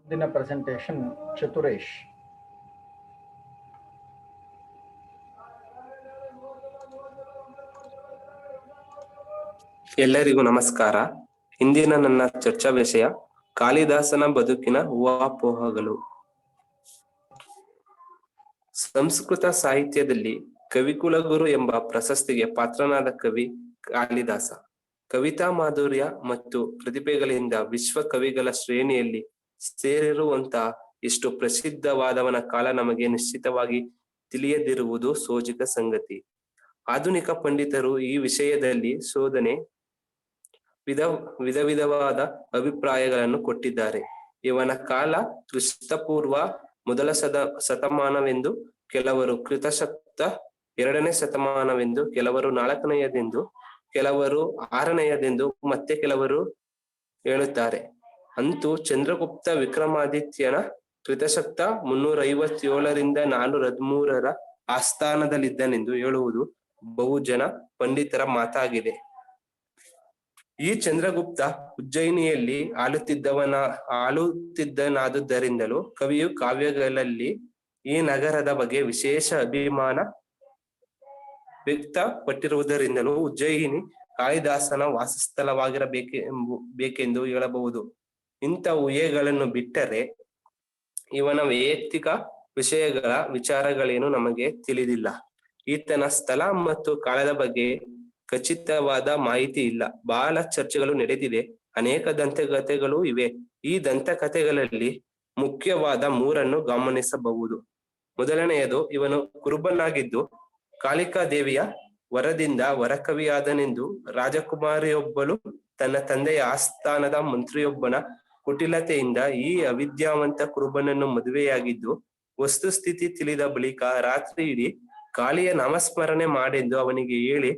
ಮುಂದಿನ ಪ್ರೆಸೆಂಟೇಷನ್ ಚತುರೇಶ್. ಎಲ್ಲರಿಗೂ ನಮಸ್ಕಾರ. ಇಂದಿನ ನನ್ನ ಚರ್ಚಾ ವಿಷಯ ಕಾಳಿದಾಸನ ಬದುಕಿನ ಊಹಾಪೋಹಗಳು. ಸಂಸ್ಕೃತ ಸಾಹಿತ್ಯದಲ್ಲಿ ಕವಿಕುಲಗುರು ಎಂಬ ಪ್ರಶಸ್ತಿಗೆ ಪಾತ್ರನಾದ ಕವಿ ಕಾಳಿದಾಸ. ಕವಿತಾ ಮಾಧುರ್ಯ ಮತ್ತು ಪ್ರತಿಭೆಗಳಿಂದ ವಿಶ್ವ ಕವಿಗಳ ಶ್ರೇಣಿಯಲ್ಲಿ ಸೇರಿರುವಂತಹ ಇಷ್ಟು ಪ್ರಸಿದ್ಧವಾದವನ ಕಾಲ ನಮಗೆ ನಿಶ್ಚಿತವಾಗಿ ತಿಳಿಯದಿರುವುದು ಸೋಜಿಗ ಸಂಗತಿ. ಆಧುನಿಕ ಪಂಡಿತರು ಈ ವಿಷಯದಲ್ಲಿ ವಿಧವಾದ ಅಭಿಪ್ರಾಯಗಳನ್ನು ಕೊಟ್ಟಿದ್ದಾರೆ. ಇವನ ಕಾಲ ಕ್ರಿಸ್ತಪೂರ್ವ ಮೊದಲ ಶತಮಾನವೆಂದು, ಕೆಲವರು ಕ್ರಿತಶಕ 2ನೇ ಶತಮಾನವೆಂದು, ಕೆಲವರು 4ನೇಯದೆಂದು, ಕೆಲವರು 6ನೇಯದೆಂದು, ಮತ್ತೆ ಕೆಲವರು ಹೇಳುತ್ತಾರೆ. ಅಂತೂ ಚಂದ್ರಗುಪ್ತ ವಿಕ್ರಮಾದಿತ್ಯನ ಕ್ರಿತಶಕ 357ರಿಂದ 413 ಆಸ್ಥಾನದಲ್ಲಿದ್ದನೆಂದು ಹೇಳುವುದು ಬಹುಜನ ಪಂಡಿತರ ಮಾತಾಗಿದೆ. ಈ ಚಂದ್ರಗುಪ್ತ ಉಜ್ಜಯಿನಿಯಲ್ಲಿ ಆಳುತ್ತಿದ್ದನಾದುದರಿಂದಲೂ ಕವಿಯು ಕಾವ್ಯಗಳಲ್ಲಿ ಈ ನಗರದ ಬಗ್ಗೆ ವಿಶೇಷ ಅಭಿಮಾನ ವ್ಯಕ್ತಪಟ್ಟಿರುವುದರಿಂದಲೂ ಉಜ್ಜಯಿನಿ ಕಾಳಿದಾಸನ ವಾಸಸ್ಥಳವಾಗಿರಬೇಕೆಂದು ಹೇಳಬಹುದು. ಇಂಥ ಊಹೆಗಳನ್ನು ಬಿಟ್ಟರೆ ಇವನ ವೈಯಕ್ತಿಕ ವಿಚಾರಗಳೇನು ನಮಗೆ ತಿಳಿದಿಲ್ಲ. ಈತನ ಸ್ಥಳ ಮತ್ತು ಕಾಲದ ಬಗ್ಗೆ ಖಚಿತವಾದ ಮಾಹಿತಿ ಇಲ್ಲ. ಬಹಳ ಚರ್ಚೆಗಳು ನಡೆದಿದೆ, ಅನೇಕ ದಂತಕಥೆಗಳು ಇವೆ. ಈ ದಂತಕಥೆಗಳಲ್ಲಿ ಮುಖ್ಯವಾದ 3 ಗಮನಿಸಬಹುದು. ಮೊದಲನೆಯದು, ಇವನು ಕುರುಬನಾಗಿದ್ದು ಕಾಳಿಕಾದೇವಿಯ ವರದಿಂದ ವರಕವಿಯಾದನೆಂದು ರಾಜಕುಮಾರಿಯೊಬ್ಬಳು ತನ್ನ ತಂದೆಯ ಆಸ್ಥಾನದ ಮಂತ್ರಿಯೊಬ್ಬನ ಕುಟಿಲತೆಯಿಂದ ಈ ಅವಿದ್ಯಾವಂತ ಕುರುಬನನ್ನು ಮದುವೆಯಾಗಿದ್ದು, ವಸ್ತುಸ್ಥಿತಿ ತಿಳಿದ ಬಳಿಕ ರಾತ್ರಿ ಇಡೀ ಕಾಳಿಯ ನಾಮಸ್ಮರಣೆ ಮಾಡೆಂದು ಅವನಿಗೆ ಹೇಳಿ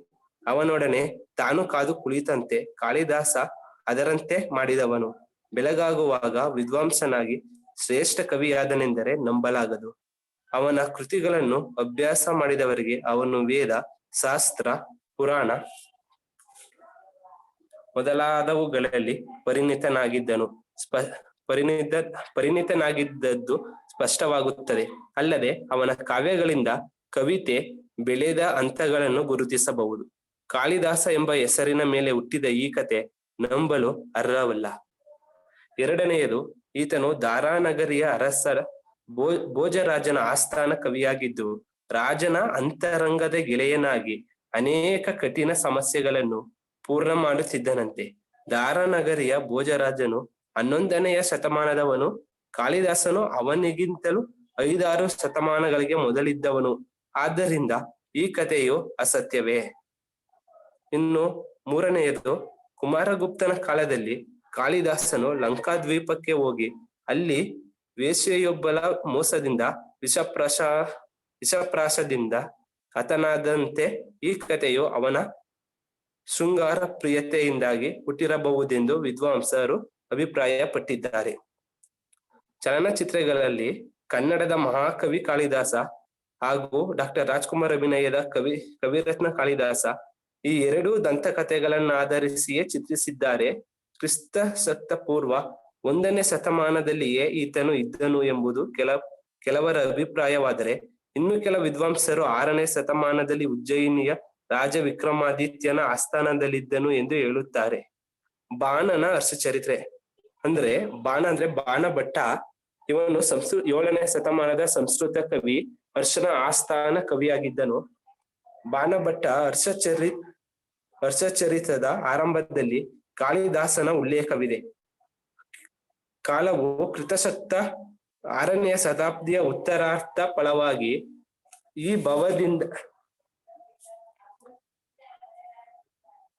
ಅವನೊಡನೆ ತಾನು ಕಾದು ಕುಳಿತಂತೆ. ಕಾಳಿದಾಸ ಅದರಂತೆ ಮಾಡಿದವನು. ಬೆಳಗಾಗುವಾಗ ವಿದ್ವಾಂಸನಾಗಿ ಶ್ರೇಷ್ಠ ಕವಿಯಾದನೆಂದರೆ ನಂಬಲಾಗದು. ಅವನ ಕೃತಿಗಳನ್ನು ಅಭ್ಯಾಸ ಮಾಡಿದವರಿಗೆ ಅವನು ವೇದ, ಶಾಸ್ತ್ರ, ಪುರಾಣ ಮೊದಲಾದವುಗಳಲ್ಲಿ ಪರಿಣಿತನಾಗಿದ್ದದ್ದು ಸ್ಪಷ್ಟವಾಗುತ್ತದೆ. ಅಲ್ಲದೆ ಅವನ ಕಾವ್ಯಗಳಿಂದ ಕವಿತೆ ಬೆಳೆದ ಹಂತಗಳನ್ನು ಗುರುತಿಸಬಹುದು. ಕಾಳಿದಾಸ ಎಂಬ ಹೆಸರಿನ ಮೇಲೆ ಹುಟ್ಟಿದ ಈ ಕತೆ ನಂಬಲು ಅರ್ಹವಲ್ಲ. ಎರಡನೆಯದು, ಈತನು ದಾರಾನಗರಿಯ ಅರಸರ ಭೋಜರಾಜನ ಆಸ್ಥಾನ ಕವಿಯಾಗಿದ್ದು ರಾಜನ ಅಂತರಂಗದ ಗೆಳೆಯನಾಗಿ ಅನೇಕ ಕಠಿಣ ಸಮಸ್ಯೆಗಳನ್ನು ಪೂರ್ಣ ಮಾಡುತ್ತಿದ್ದನಂತೆ. ದಾರಾನಗರಿಯ ಭೋಜರಾಜನು 11ನೆಯ ಶತಮಾನದವನು. ಕಾಳಿದಾಸನು ಅವನಿಗಿಂತಲೂ 5-6 ಶತಮಾನಗಳಿಗೆ ಮೊದಲಿದ್ದವನು. ಆದ್ದರಿಂದ ಈ ಕಥೆಯು ಅಸತ್ಯವೇ. ಇನ್ನು 3ನೆಯದು, ಕುಮಾರಗುಪ್ತನ ಕಾಲದಲ್ಲಿ ಕಾಳಿದಾಸನು ಲಂಕಾದ್ವೀಪಕ್ಕೆ ಹೋಗಿ ಅಲ್ಲಿ ವೇಶ್ಯೆಯೊಬ್ಬಳ ಮೋಸದಿಂದ ವಿಷಪ್ರಾಶದಿಂದ ಹತನಾದಂತೆ ಈ ಕಥೆಯು ಅವನ ಶೃಂಗಾರ ಪ್ರಿಯತೆಯಿಂದಾಗಿ ಹುಟ್ಟಿರಬಹುದೆಂದು ವಿದ್ವಾಂಸರು ಅಭಿಪ್ರಾಯಪಟ್ಟಿದ್ದಾರೆ. ಚಲನಚಿತ್ರಗಳಲ್ಲಿ ಕನ್ನಡದ ಮಹಾಕವಿ ಕಾಳಿದಾಸ ಹಾಗೂ ಡಾಕ್ಟರ್ ರಾಜ್ಕುಮಾರ್ ಅಭಿನಯದ ಕವಿರತ್ನ ಕಾಳಿದಾಸ ಈ 2 ದಂತಕಥೆಗಳನ್ನಾಧರಿಸಿಯೇ ಚಿತ್ರಿಸಿದ್ದಾರೆ. ಕ್ರಿಸ್ತಶಕ ಪೂರ್ವ 1ನೇ ಶತಮಾನದಲ್ಲಿಯೇ ಈತನು ಇದ್ದನು ಎಂಬುದು ಕೆಲವರ ಅಭಿಪ್ರಾಯವಾದರೆ, ಇನ್ನು ಕೆಲ ವಿದ್ವಾಂಸರು 6ನೇ ಶತಮಾನದಲ್ಲಿ ಉಜ್ಜಯಿನಿಯ ರಾಜ ವಿಕ್ರಮಾದಿತ್ಯನ ಆಸ್ಥಾನದಲ್ಲಿದ್ದನು ಎಂದು ಹೇಳುತ್ತಾರೆ. ಬಾಣನ ಹರ್ಷಚರಿತ್ರೆ ಅಂದ್ರೆ ಬಾಣಭಟ್ಟ. ಇವನು 7ನೇ ಶತಮಾನದ ಸಂಸ್ಕೃತ ಕವಿ. ಹರ್ಷನ ಆಸ್ಥಾನ ಕವಿಯಾಗಿದ್ದನು. ಬಾಣಭಟ್ಟ ಹರ್ಷಚರಿತದ ಆರಂಭದಲ್ಲಿ ಕಾಳಿದಾಸನ ಉಲ್ಲೇಖವಿದೆ. ಕಾಲವು ಕ್ರಿಸ್ತಶಕ 6ನೇ ಶತಾಬ್ದಿಯ ಉತ್ತರಾರ್ಧ, ಫಲವಾಗಿ ಈ ಭವದಿಂದ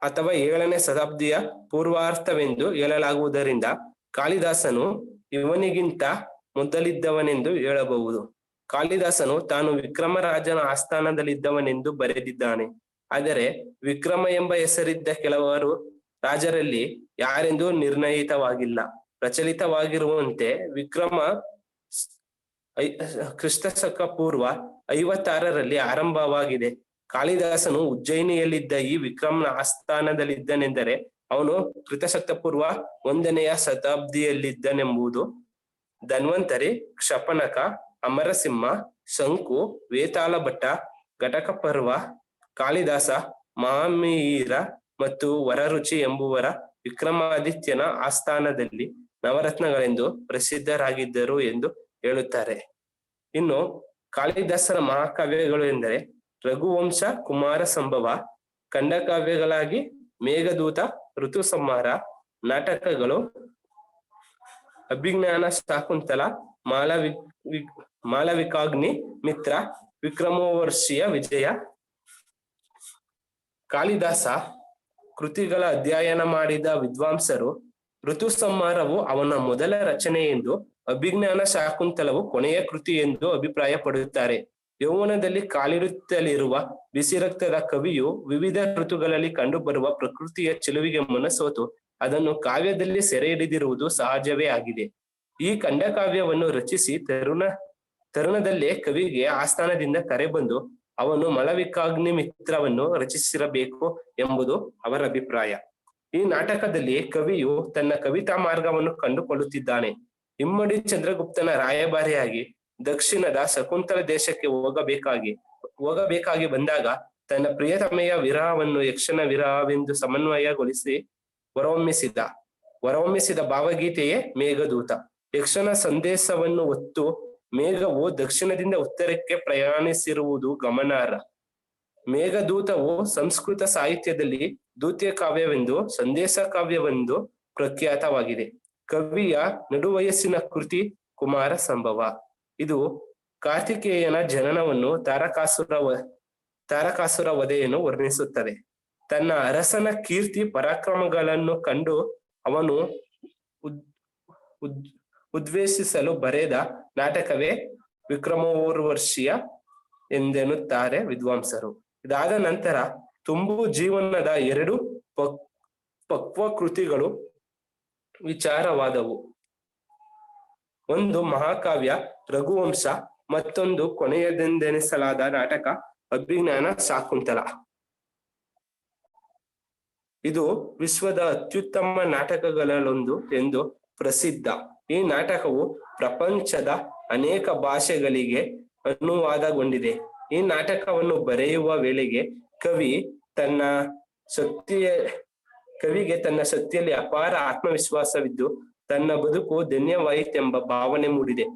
ಅಥವಾ 7ನೇ ಶತಾಬ್ದಿಯ ಪೂರ್ವಾರ್ಧವೆಂದು ಹೇಳಲಾಗುವುದರಿಂದ ಕಾಳಿದಾಸನು ಇವನಿಗಿಂತ ಮೊದಲಿದ್ದವನೆಂದು ಹೇಳಬಹುದು. ಕಾಳಿದಾಸನು ತಾನು ವಿಕ್ರಮರಾಜನ ಆಸ್ಥಾನದಲ್ಲಿದ್ದವನೆಂದು ಬರೆದಿದ್ದಾನೆ. ಆದರೆ ವಿಕ್ರಮ ಎಂಬ ಹೆಸರಿದ್ದ ಕೆಲವರು ರಾಜರಲ್ಲಿ ಯಾರೆಂದು ನಿರ್ಣಯಿತವಾಗಿಲ್ಲ. ಪ್ರಚಲಿತವಾಗಿರುವಂತೆ ವಿಕ್ರಮ ಕ್ರಿಸ್ತಶಕ ಪೂರ್ವ 56ರಲ್ಲಿ ಆರಂಭವಾಗಿದೆ. ಕಾಳಿದಾಸನು ಉಜ್ಜಯಿನಿಯಲ್ಲಿದ್ದ ಈ ವಿಕ್ರಮನ ಆಸ್ಥಾನದಲ್ಲಿದ್ದನೆಂದರೆ ಅವನು ಕ್ರಿಸ್ತಶಕ ಪೂರ್ವ 1ನೇ ಶತಾಬ್ದಿಯಲ್ಲಿದ್ದನೆಂಬುದು ಧನ್ವಂತರಿ, ಕ್ಷಪನಕ, ಅಮರಸಿಂಹ, ಶಂಕು, ವೇತಾಳಭಟ್ಟ, ಘಟಕ ಪರ್ವ, ಕಾಳಿದಾಸ, ಮಹಾಮೀರ ಮತ್ತು ವರರುಚಿ ಎಂಬುವರ ವಿಕ್ರಮಾದಿತ್ಯನ ಆಸ್ಥಾನದಲ್ಲಿ ನವರತ್ನಗಳೆಂದು ಪ್ರಸಿದ್ಧರಾಗಿದ್ದರು ಎಂದು ಹೇಳುತ್ತಾರೆ. ಇನ್ನು ಕಾಳಿದಾಸರ ಮಹಾಕಾವ್ಯಗಳು ಎಂದರೆ ರಘುವಂಶ, ಕುಮಾರ ಸಂಭವ, ಖಂಡಕಾವ್ಯಗಳಾಗಿ ಮೇಘದೂತ, ಋತು ಸಂಹಾರ, ನಾಟಕಗಳು ಅಭಿಜ್ಞಾನ ಶಾಕುಂತಲ, ಮಾಳವಿಕಾಗ್ನಿ ಮಿತ್ರ, ವಿಕ್ರಮೋರ್ವಶಿಯ ವಿಜಯ. ಕಾಳಿದಾಸ ಕೃತಿಗಳ ಅಧ್ಯಯನ ಮಾಡಿದ ವಿದ್ವಾಂಸರು ಋತು ಸಂಹಾರವು ಅವನ ಮೊದಲ ರಚನೆ ಎಂದು, ಅಭಿಜ್ಞಾನ ಶಾಕುಂತಲವು ಕೊನೆಯ ಕೃತಿ ಎಂದು ಅಭಿಪ್ರಾಯ ಪಡುತ್ತಾರೆ. ಯೌವನದಲ್ಲಿ ಕಾಲಿರುತ್ತಲಿರುವ ಬಿಸಿ ರಕ್ತದ ಕವಿಯು ವಿವಿಧ ಋತುಗಳಲ್ಲಿ ಕಂಡುಬರುವ ಪ್ರಕೃತಿಯ ಚೆಲುವಿಗೆ ಮನಸೋತು ಅದನ್ನು ಕಾವ್ಯದಲ್ಲಿ ಸೆರೆ ಹಿಡಿದಿರುವುದು ಸಹಜವೇ ಆಗಿದೆ. ಈ ಖಂಡಕಾವ್ಯವನ್ನು ರಚಿಸಿ ತರುಣದಲ್ಲೇ ಕವಿಗೆ ಆಸ್ಥಾನದಿಂದ ಕರೆ ಬಂದು ಅವನು ಮಾಳವಿಕಾಗ್ನಿ ಮಿತ್ರವನ್ನು ರಚಿಸಿರಬೇಕು ಎಂಬುದು ಅವರ ಅಭಿಪ್ರಾಯ. ಈ ನಾಟಕದಲ್ಲಿ ಕವಿಯು ತನ್ನ ಕವಿತಾ ಮಾರ್ಗವನ್ನು ಕಂಡುಕೊಳ್ಳುತ್ತಿದ್ದಾನೆ. ಇಮ್ಮಡಿ ಚಂದ್ರಗುಪ್ತನ ರಾಯಭಾರಿಯಾಗಿ ದಕ್ಷಿಣದ ಶಕುಂತಲ ದೇಶಕ್ಕೆ ಹೋಗಬೇಕಾಗಿ ಬಂದಾಗ ತನ್ನ ಪ್ರಿಯತಮೆಯ ವಿರಹವನ್ನು ಯಕ್ಷನ ವಿರಹವೆಂದು ಸಮನ್ವಯಗೊಳಿಸಿ ಹೊರಹೊಮ್ಮಿಸಿದ ಭಾವಗೀತೆಯೇ ಮೇಘದೂತ. ಯಕ್ಷನ ಸಂದೇಶವನ್ನು ಹೊತ್ತು ಮೇಘವು ದಕ್ಷಿಣದಿಂದ ಉತ್ತರಕ್ಕೆ ಪ್ರಯಾಣಿಸಿರುವುದು ಗಮನಾರ್ಹ. ಮೇಘದೂತವು ಸಂಸ್ಕೃತ ಸಾಹಿತ್ಯದಲ್ಲಿ ದೂತ್ಯ ಕಾವ್ಯವೆಂದು, ಸಂದೇಶ ಕಾವ್ಯವೆಂದು ಪ್ರಖ್ಯಾತವಾಗಿದೆ. ಕವಿಯ ನಡುವಯಸ್ಸಿನ ಕೃತಿ ಕುಮಾರ ಸಂಭವ. ಇದು ಕಾರ್ತಿಕೇಯನ ಜನನವನ್ನು, ತಾರಕಾಸುರ ವಧೆಯನ್ನು ವರ್ಣಿಸುತ್ತದೆ. ತನ್ನ ಅರಸನ ಕೀರ್ತಿ ಪರಾಕ್ರಮಗಳನ್ನು ಕಂಡು ಅವನು ಉದ್ವೇಷಿಸಲು ಬರೆದ ನಾಟಕವೇ ವಿಕ್ರಮೋರ್ವಶಿಯ ಎಂದೆನ್ನುತ್ತಾರೆ ವಿದ್ವಾಂಸರು. ಇದಾದ ನಂತರ ತುಂಬು ಜೀವನದ 2 ಪಕ್ವ ಕೃತಿಗಳು ವಿಚಾರವಾದವು. ಒಂದು ಮಹಾಕಾವ್ಯ ರಘುವಂಶ, ಮತ್ತೊಂದು ಕೊನೆಯದೆಂದೆನಿಸಲಾದ ನಾಟಕ ಅಭಿಜ್ಞಾನ ಶಾಕುಂತಲ. ಇದು ವಿಶ್ವದ ಅತ್ಯುತ್ತಮ ನಾಟಕಗಳಲ್ಲೊಂದು ಎಂದು ಪ್ರಸಿದ್ಧ. ಈ ನಾಟಕವು ಪ್ರಪಂಚದ ಅನೇಕ ಭಾಷೆಗಳಿಗೆ ಅನುವಾದಗೊಂಡಿದೆ. ಈ ನಾಟಕವನ್ನು ಬರೆಯುವ ವೇಳೆಗೆ ಕವಿಗೆ ತನ್ನ ಶಕ್ತಿಯಲ್ಲಿ ಅಪಾರ ಆತ್ಮವಿಶ್ವಾಸವಿದ್ದು ತನ್ನ ಬದುಕು ಧನ್ಯವಾಯಿತೆಂಬ ಭಾವನೆ ಮೂಡಿದೆ.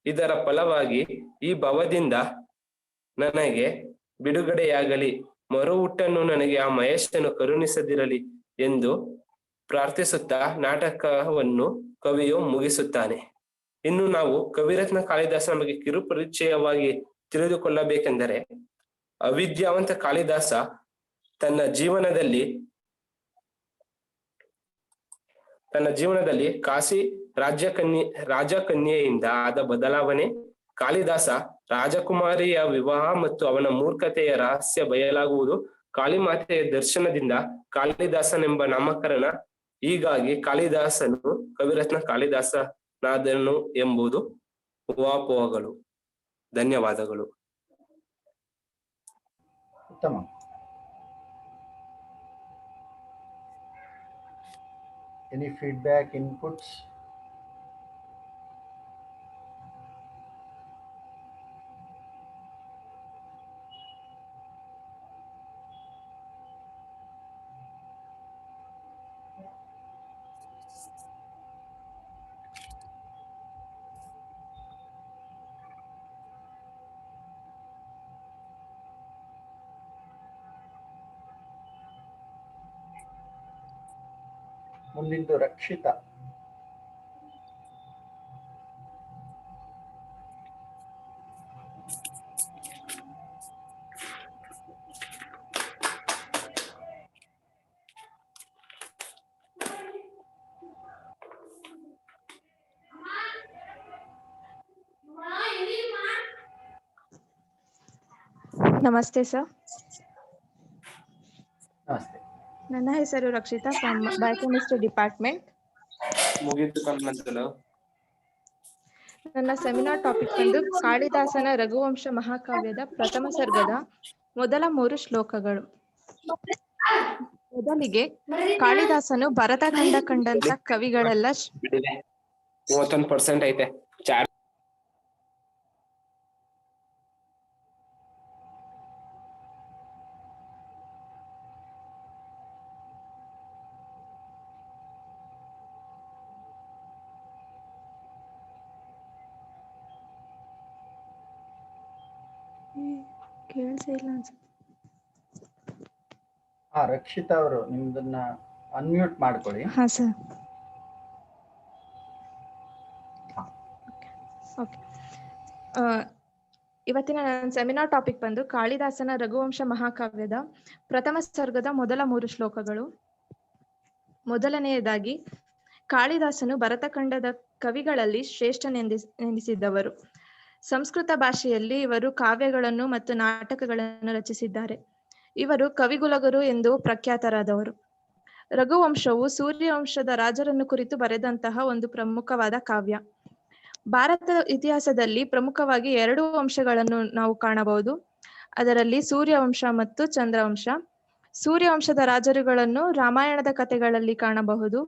ಇದರ ಫಲವಾಗಿ ಈ ಭವದಿಂದ ನನಗೆ ಬಿಡುಗಡೆಯಾಗಲಿ, ಮರು ಹುಟ್ಟನ್ನು ನನಗೆ ಆ ಮಹೇಶನು ಕರುಣಿಸದಿರಲಿ ಎಂದು ಪ್ರಾರ್ಥಿಸುತ್ತಾ ನಾಟಕವನ್ನು ಕವಿಯು ಮುಗಿಸುತ್ತಾನೆ. ಇನ್ನು ನಾವು ಕವಿರತ್ನ ಕಾಳಿದಾಸನ ಬಗ್ಗೆ ಕಿರು ಪರಿಚಯವಾಗಿ ತಿಳಿದುಕೊಳ್ಳಬೇಕೆಂದರೆ, ಅವಿದ್ಯಾವಂತ ಕಾಳಿದಾಸ ತನ್ನ ಜೀವನದಲ್ಲಿ ಕಾಶಿ ರಾಜಕನ್ಯೆಯಿಂದ ಆದ ಬದಲಾವಣೆ, ಕಾಳಿದಾಸ ರಾಜಕುಮಾರಿಯ ವಿವಾಹ ಮತ್ತು ಅವನ ಮೂರ್ಖತೆಯ ರಹಸ್ಯ ಬಯಲಾಗುವುದು, ಕಾಳಿಮಾತೆಯ ದರ್ಶನದಿಂದ ಕಾಳಿದಾಸನೆಂಬ ನಾಮಕರಣ, ಹೀಗಾಗಿ ಕಾಳಿದಾಸನು ಕವಿರತ್ನ ಕಾಳಿದಾಸನಾದನು ಎಂಬುದು ಊಹಾಪೋಹಗಳು. ಧನ್ಯವಾದಗಳು. ಉತ್ತಮ. Any feedback, inputs? ಮುಂದಿದ್ದು ರಕ್ಷಿತಾ. ನಮಸ್ತೆ ಸರ್. ನಮಸ್ತೆ. ನನ್ನ ಹೆಸರು ರಕ್ಷಿತಾ ಫ್ರಮ್ ಬಯೋಕೆಮಿಸ್ಟ್ರಿ ಡಿಪಾರ್ಟ್ಮೆಂಟ್. ನನ್ನ ಸೆಮಿನಾರ್ ಟಾಪಿಕ್ ಬಂದು ಕಾಳಿದಾಸನ ರಘುವಂಶ ಮಹಾಕಾವ್ಯದ ಪ್ರಥಮ ಸರ್ಗದ ಮೊದಲ 3 ಶ್ಲೋಕಗಳು. ಮೊದಲಿಗೆ ಕಾಳಿದಾಸನು ಭರತಖಂಡ ಕಂಡಂತ ಕವಿಗಳೆಲ್ಲ 31% ಐತೆ. ಕೇಳಿಸೇ ಇಲ್ಲ ಅನ್ಸುತ್ತೆ. ರಕ್ಷಿತಾ ಅವರು ನಿಮ್ದನ್ನ ಅನ್ಮ್ಯೂಟ್ ಮಾಡ್ಕೊಳ್ಳಿ. ಹಾ ಸರ್. ಓಕೆ. ಇವತ್ತಿನ ನನ್ನ ಸೆಮಿನಾರ್ ಟಾಪಿಕ್ ಬಂದು ಕಾಳಿದಾಸನ ರಘುವಂಶ ಮಹಾಕಾವ್ಯದ ಪ್ರಥಮ ಸರ್ಗದ ಮೊದಲ 3 ಶ್ಲೋಕಗಳು. ಮೊದಲನೆಯದಾಗಿ, ಕಾಳಿದಾಸನು ಭರತಖಂಡದ ಕವಿಗಳಲ್ಲಿ ಶ್ರೇಷ್ಠನೆನಿಸಿದ್ದವರು. ಸಂಸ್ಕೃತ ಭಾಷೆಯಲ್ಲಿ ಇವರು ಕಾವ್ಯಗಳನ್ನು ಮತ್ತು ನಾಟಕಗಳನ್ನು ರಚಿಸಿದ್ದಾರೆ. ಇವರು ಕವಿಗುಲಗರು ಎಂದು ಪ್ರಖ್ಯಾತರಾದವರು. ರಘುವಂಶವು ಸೂರ್ಯವಂಶದ ರಾಜರನ್ನು ಕುರಿತು ಬರೆದಂತಹ ಒಂದು ಪ್ರಮುಖವಾದ ಕಾವ್ಯ. ಭಾರತದ ಇತಿಹಾಸದಲ್ಲಿ ಪ್ರಮುಖವಾಗಿ 2 ವಂಶಗಳನ್ನು ನಾವು ಕಾಣಬಹುದು. ಅದರಲ್ಲಿ ಸೂರ್ಯವಂಶ ಮತ್ತು ಚಂದ್ರವಂಶ. ಸೂರ್ಯವಂಶದ ರಾಜರುಗಳನ್ನು ರಾಮಾಯಣದ ಕಥೆಗಳಲ್ಲಿ ಕಾಣಬಹುದು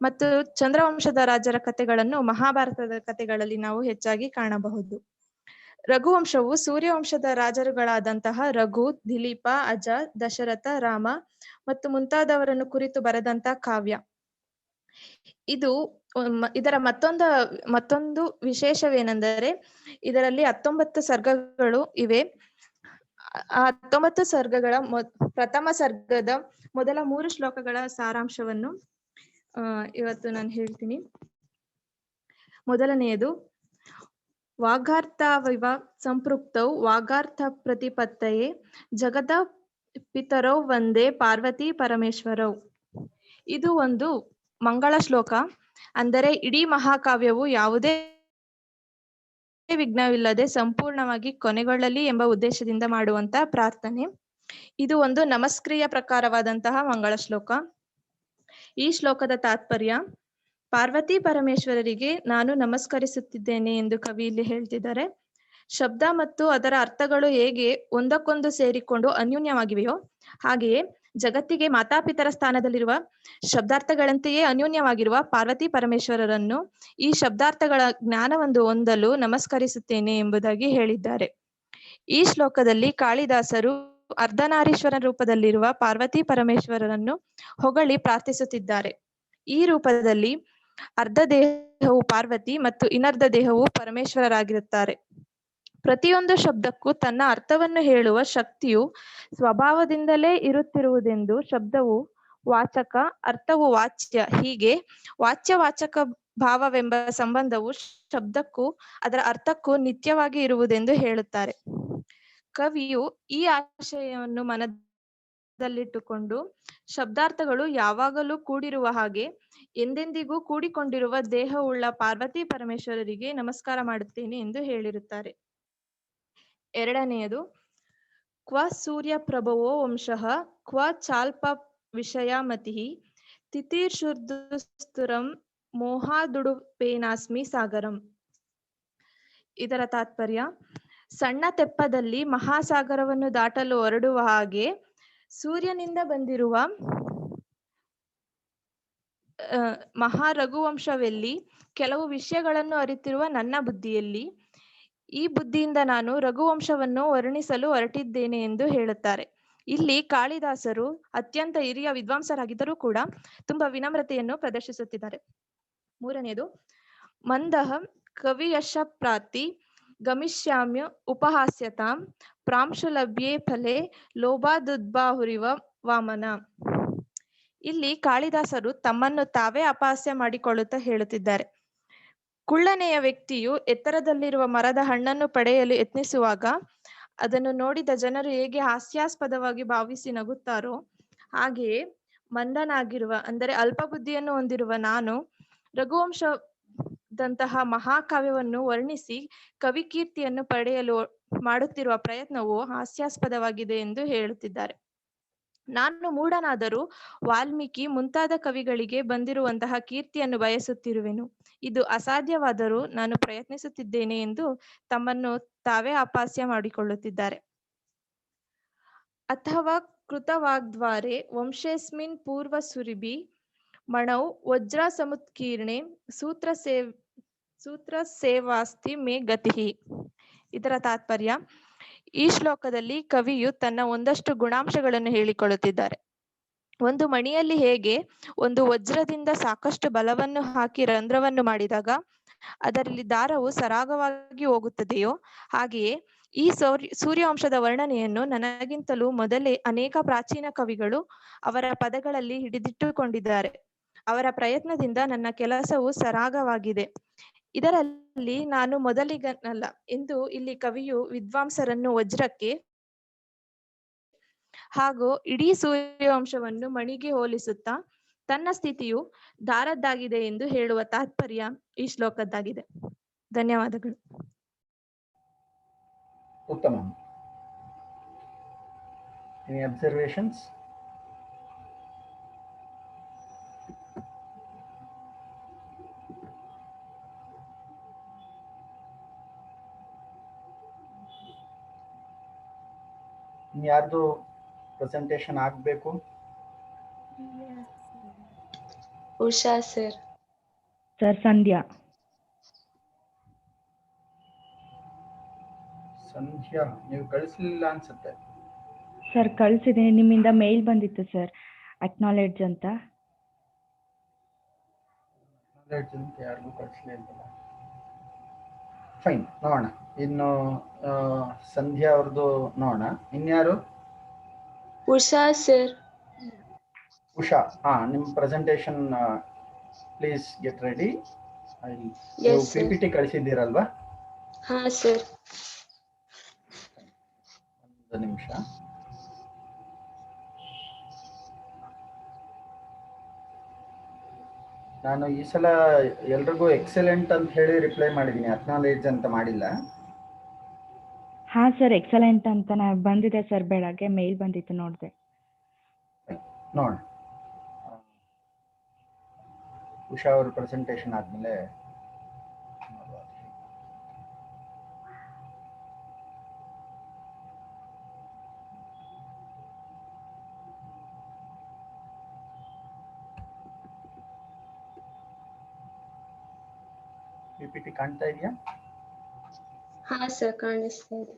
ಮತ್ತು ಚಂದ್ರವಂಶದ ರಾಜರ ಕಥೆಗಳನ್ನು ಮಹಾಭಾರತದ ಕಥೆಗಳಲ್ಲಿ ನಾವು ಹೆಚ್ಚಾಗಿ ಕಾಣಬಹುದು. ರಘುವಂಶವು ಸೂರ್ಯವಂಶದ ರಾಜರುಗಳಾದಂತಹ ರಘು, ದಿಲೀಪ, ಅಜ, ದಶರಥ, ರಾಮ ಮತ್ತು ಮುಂತಾದವರನ್ನು ಕುರಿತು ಬರೆದಂತಹ ಕಾವ್ಯ. ಇದರ ಮತ್ತೊಂದು ವಿಶೇಷವೇನೆಂದರೆ ಇದರಲ್ಲಿ 19 ಸರ್ಗಗಳು ಇವೆ. ಆ 19 ಸರ್ಗಗಳ ಪ್ರಥಮ ಸರ್ಗದ ಮೊದಲ 3 ಶ್ಲೋಕಗಳ ಸಾರಾಂಶವನ್ನು ಇವತ್ತು ನಾನು ಹೇಳ್ತೀನಿ. ಮೊದಲನೆಯದು, ವಾಗಾರ್ಥವಿವ ಸಂಪೃಕ್ತೌ ವಾಗಾರ್ಥ ಪ್ರತಿಪತ್ತಯೇ ಜಗದ ಪಿತರೌ ವಂದೇ ಪಾರ್ವತಿ ಪರಮೇಶ್ವರೌ. ಇದು ಒಂದು ಮಂಗಳ ಶ್ಲೋಕ. ಅಂದರೆ ಇಡೀ ಮಹಾಕಾವ್ಯವು ಯಾವುದೇ ವಿಘ್ನವಿಲ್ಲದೆ ಸಂಪೂರ್ಣವಾಗಿ ಕೊನೆಗೊಳ್ಳಲಿ ಎಂಬ ಉದ್ದೇಶದಿಂದ ಮಾಡುವಂತಹ ಪ್ರಾರ್ಥನೆ. ಇದು ಒಂದು ನಮಸ್ಕ್ರಿಯ ಪ್ರಕಾರವಾದಂತಹ ಮಂಗಳ ಶ್ಲೋಕ. ಈ ಶ್ಲೋಕದ ತಾತ್ಪರ್ಯ, ಪಾರ್ವತಿ ಪರಮೇಶ್ವರರಿಗೆ ನಾನು ನಮಸ್ಕರಿಸುತ್ತಿದ್ದೇನೆ ಎಂದು ಕವಿ ಇಲ್ಲಿ ಹೇಳ್ತಿದ್ದಾರೆ. ಶಬ್ದ ಮತ್ತು ಅದರ ಅರ್ಥಗಳು ಹೇಗೆ ಒಂದಕ್ಕೊಂದು ಸೇರಿಕೊಂಡು ಅನ್ಯೂನ್ಯವಾಗಿವೆಯೋ ಹಾಗೆಯೇ ಜಗತ್ತಿಗೆ ಮಾತಾಪಿತರ ಸ್ಥಾನದಲ್ಲಿರುವ ಶಬ್ದಾರ್ಥಗಳಂತೆಯೇ ಅನ್ಯೂನ್ಯವಾಗಿರುವ ಪಾರ್ವತಿ ಪರಮೇಶ್ವರರನ್ನು ಈ ಶಬ್ದಾರ್ಥಗಳ ಜ್ಞಾನವನ್ನು ಹೊಂದಲು ನಮಸ್ಕರಿಸುತ್ತೇನೆ ಎಂಬುದಾಗಿ ಹೇಳಿದ್ದಾರೆ. ಈ ಶ್ಲೋಕದಲ್ಲಿ ಕಾಳಿದಾಸರು ಅರ್ಧನಾರೀಶ್ವರ ರೂಪದಲ್ಲಿರುವ ಪಾರ್ವತಿ ಪರಮೇಶ್ವರರನ್ನು ಹೊಗಳಿ ಪ್ರಾರ್ಥಿಸುತ್ತಿದ್ದಾರೆ. ಈ ರೂಪದಲ್ಲಿ ಅರ್ಧ ದೇಹವು ಪಾರ್ವತಿ ಮತ್ತು ಇನ್ನರ್ಧ ದೇಹವು ಪರಮೇಶ್ವರರಾಗಿರುತ್ತಾರೆ. ಪ್ರತಿಯೊಂದು ಶಬ್ದಕ್ಕೂ ತನ್ನ ಅರ್ಥವನ್ನು ಹೇಳುವ ಶಕ್ತಿಯು ಸ್ವಭಾವದಿಂದಲೇ ಇರುತ್ತಿರುವುದೆಂದು ಶಬ್ದವು ವಾಚಕ, ಅರ್ಥವು ವಾಚ್ಯ, ಹೀಗೆ ವಾಚ್ಯ-ವಾಚಕ ಭಾವವೆಂಬ ಸಂಬಂಧವು ಶಬ್ದಕ್ಕೂ ಅದರ ಅರ್ಥಕ್ಕೂ ನಿತ್ಯವಾಗಿ ಇರುವುದೆಂದು ಹೇಳುತ್ತಾರೆ. ಕವಿಯು ಈ ಆಶಯವನ್ನು ಮನದಲ್ಲಿಟ್ಟುಕೊಂಡು ಶಬ್ದಾರ್ಥಗಳು ಯಾವಾಗಲೂ ಕೂಡಿರುವ ಹಾಗೆ ಎಂದೆಂದಿಗೂ ಕೂಡಿಕೊಂಡಿರುವ ದೇಹವುಳ್ಳ ಪಾರ್ವತಿ ಪರಮೇಶ್ವರರಿಗೆ ನಮಸ್ಕಾರ ಮಾಡುತ್ತೇನೆ ಎಂದು ಹೇಳಿರುತ್ತಾರೆ. ಎರಡನೆಯದು, ಕ್ವ ಸೂರ್ಯ ಪ್ರಭವೋ ವಂಶಃ ಕ್ವ ಚಾಲ್ಪ ವಿಷಯಾಮತಿಃ ತಿತಿರ್ಷುರ್ದುಸ್ತುರಂ ಮೋಹಾದುಡುಪೇನಾಸ್ಮಿ ಸಾಗರಂ. ಇದರ ತಾತ್ಪರ್ಯ, ಸಣ್ಣ ತೆಪ್ಪದಲ್ಲಿ ಮಹಾಸಾಗರವನ್ನು ದಾಟಲು ಹೊರಡುವ ಹಾಗೆ ಸೂರ್ಯನಿಂದ ಬಂದಿರುವ ಮಹಾರಘುವಂಶವೆಲ್ಲಿ ಕೆಲವು ವಿಷಯಗಳನ್ನು ಅರಿತಿರುವ ನನ್ನ ಬುದ್ಧಿಯಲ್ಲಿ, ಈ ಬುದ್ಧಿಯಿಂದ ನಾನು ರಘುವಂಶವನ್ನು ವರ್ಣಿಸಲು ಹೊರಟಿದ್ದೇನೆ ಎಂದು ಹೇಳುತ್ತಾರೆ. ಇಲ್ಲಿ ಕಾಳಿದಾಸರು ಅತ್ಯಂತ ಹಿರಿಯ ವಿದ್ವಾಂಸರಾಗಿದ್ದರೂ ಕೂಡ ತುಂಬಾ ವಿನಮ್ರತೆಯನ್ನು ಪ್ರದರ್ಶಿಸುತ್ತಿದ್ದಾರೆ. ಮೂರನೆಯದು, ಮಂದಃ ಕವಿಯಶ ಪ್ರಾತಿ ಗಮಿಷ್ಯಾಮ್ಯ ಉಪಹಾಸ್ಯತಾಂ ಪ್ರಾಂಶುಲಭ್ಯೆ ಫಲೆ ಲೋಭಾದುದ್ಬಾಹುರಿವ ವಾಮನ. ಇಲ್ಲಿ ಕಾಳಿದಾಸರು ತಮ್ಮನ್ನು ತಾವೇ ಅಪಹಾಸ್ಯ ಮಾಡಿಕೊಳ್ಳುತ್ತಾ ಹೇಳುತ್ತಿದ್ದಾರೆ. ಕುಳ್ಳನೆಯ ವ್ಯಕ್ತಿಯು ಎತ್ತರದಲ್ಲಿರುವ ಮರದ ಹಣ್ಣನ್ನು ಪಡೆಯಲು ಯತ್ನಿಸುವಾಗ ಅದನ್ನು ನೋಡಿದ ಜನರು ಹೇಗೆ ಹಾಸ್ಯಾಸ್ಪದವಾಗಿ ಭಾವಿಸಿ ನಗುತ್ತಾರೋ ಹಾಗೆಯೇ ಮಂದನಾಗಿರುವ, ಅಂದರೆ ಅಲ್ಪ ಬುದ್ಧಿಯನ್ನು ಹೊಂದಿರುವ ನಾನು ರಘುವಂಶದಂತಹ ಮಹಾಕಾವ್ಯವನ್ನು ವರ್ಣಿಸಿ ಕವಿಕೀರ್ತಿಯನ್ನು ಪಡೆಯಲು ಮಾಡುತ್ತಿರುವ ಪ್ರಯತ್ನವು ಹಾಸ್ಯಾಸ್ಪದವಾಗಿದೆ ಎಂದು ಹೇಳುತ್ತಿದ್ದಾರೆ. ನಾನು ಮೂಢನಾದರೂ ವಾಲ್ಮೀಕಿ ಮುಂತಾದ ಕವಿಗಳಿಗೆ ಬಂದಿರುವಂತಹ ಕೀರ್ತಿಯನ್ನು ಬಯಸುತ್ತಿರುವೆನು. ಇದು ಅಸಾಧ್ಯವಾದರೂ ನಾನು ಪ್ರಯತ್ನಿಸುತ್ತಿದ್ದೇನೆ ಎಂದು ತಮ್ಮನ್ನು ತಾವೇ ಅಪಹಾಸ್ಯ ಮಾಡಿಕೊಳ್ಳುತ್ತಿದ್ದಾರೆ. ಅಥವಾ कृतवाग्द्वारे ವಂಶेऽस्मिन् पूर्वसुरभि मणौ वज्रसमुत्कीर्णे ಸೂತ್ರಸೇವಾಸ್ತಿ ಮೇ ಗತಿಹಿ. ಇದರ ತಾತ್ಪರ್ಯ, ಈ ಶ್ಲೋಕದಲ್ಲಿ ಕವಿಯು ತನ್ನ ಒಂದಷ್ಟು ಗುಣಾಂಶಗಳನ್ನು ಹೇಳಿಕೊಳ್ಳುತ್ತಿದ್ದಾರೆ. ಒಂದು ಮಣಿಯಲ್ಲಿ ಹೇಗೆ ಒಂದು ವಜ್ರದಿಂದ ಸಾಕಷ್ಟು ಬಲವನ್ನು ಹಾಕಿ ರಂಧ್ರವನ್ನು ಮಾಡಿದಾಗ ಅದರಲ್ಲಿ ದಾರವು ಸರಾಗವಾಗಿ ಹೋಗುತ್ತದೆಯೋ ಹಾಗೆಯೇ ಈ ಸೂರ್ಯವಂಶದ ವರ್ಣನೆಯನ್ನು ನನಗಿಂತಲೂ ಮೊದಲೇ ಅನೇಕ ಪ್ರಾಚೀನ ಕವಿಗಳು ಅವರ ಪದಗಳಲ್ಲಿ ಹಿಡಿದಿಟ್ಟುಕೊಂಡಿದ್ದಾರೆ. ಅವರ ಪ್ರಯತ್ನದಿಂದ ನನ್ನ ಕೆಲಸವು ಸರಾಗವಾಗಿದೆ. ಇದರಲ್ಲಿ ನಾನು ಮೊದಲಿಗನಲ್ಲ ಎಂದು ಇಲ್ಲಿ ಕವಿಯು ವಿದ್ವಾಂಸರನ್ನು ವಜ್ರಕ್ಕೆ ಹಾಗೂ ಇಡೀ ಸೂರ್ಯವಂಶವನ್ನು ಮಣಿಗೆ ಹೋಲಿಸುತ್ತಾ ತನ್ನ ಸ್ಥಿತಿಯು ದಾರದ್ದಾಗಿದೆ ಎಂದು ಹೇಳುವ ತಾತ್ಪರ್ಯ ಈ ಶ್ಲೋಕದ್ದಾಗಿದೆ. ಧನ್ಯವಾದಗಳು. ಉತ್ತಮ. Any observations? ಯಾರ್ದು ಪ್ರೆಸೆಂಟೇಷನ್ ಆಗಬೇಕು? ಉಷಾ ಸರ್. ಸರ್ ಸಂಧ್ಯಾ. ಸಂಧ್ಯಾ ನೀವು ಕಳಿಸ್ಲಿಲ್ಲ ಅನ್ಸುತ್ತೆ. ಸರ್ ಕಳಿಸಿದ್ದೀನಿ, ನಿಮ್ಮಿಂದ ಮೇಲ್ ಬಂದಿತ್ತು ಸರ್, ಅಕ್ನಾಲೆಡ್ಜ್ ಅಂತ. ಯಾರಿಗೂ ಕಳಿಸ್ಲಿಲ್ಲ. ಫೈನ್, ನೋಡೋಣ. ಇನ್ನು ಸಂಧ್ಯಾ ಅವ್ರದ್ದು ನೋಡೋಣ. ಇನ್ಯಾರು? ಉಷಾ ಸರ್. ಉಷಾ, ನಿಮ್ಮ presentation please get ready. PPT ಕಳಿಸಿದ್ದೀರಲ್ವಾ? ಹಾ ಸರ್. ಒಂದು ನಿಮಿಷ. ನಾನು ಈ ಸಲ ಎಲ್ರಿಗೂ ಎಕ್ಸಲೆಂಟ್ ಅಂತ ಹೇಳಿ ರಿಪ್ಲೈ ಮಾಡಿದ್ದೀನಿ, ಅಕ್ನಾಲೇಜ್ ಅಂತ ಮಾಡಿಲ್ಲ. ಹಾ ಸರ್, ಎಕ್ಸಲೆಂಟ್ ಅಂತ ಬಂದಿದೆ ಸರ್, ಬೆಳಗ್ಗೆ ಮೇಲ್ ಬಂದಿತ್ತು, ನೋಡಿದೆ. ನೋಡ, ಉಷಾ ಅವ್ರ ಪ್ರೆಸೆಂಟೇಷನ್ ಆದ್ಮೇಲೆ PPT ಕಾಣ್ತಾ ಇದೆಯಾ? ಹಾ ಸರ್, ಕಾಣಿಸ್ತಾ ಇದೆ.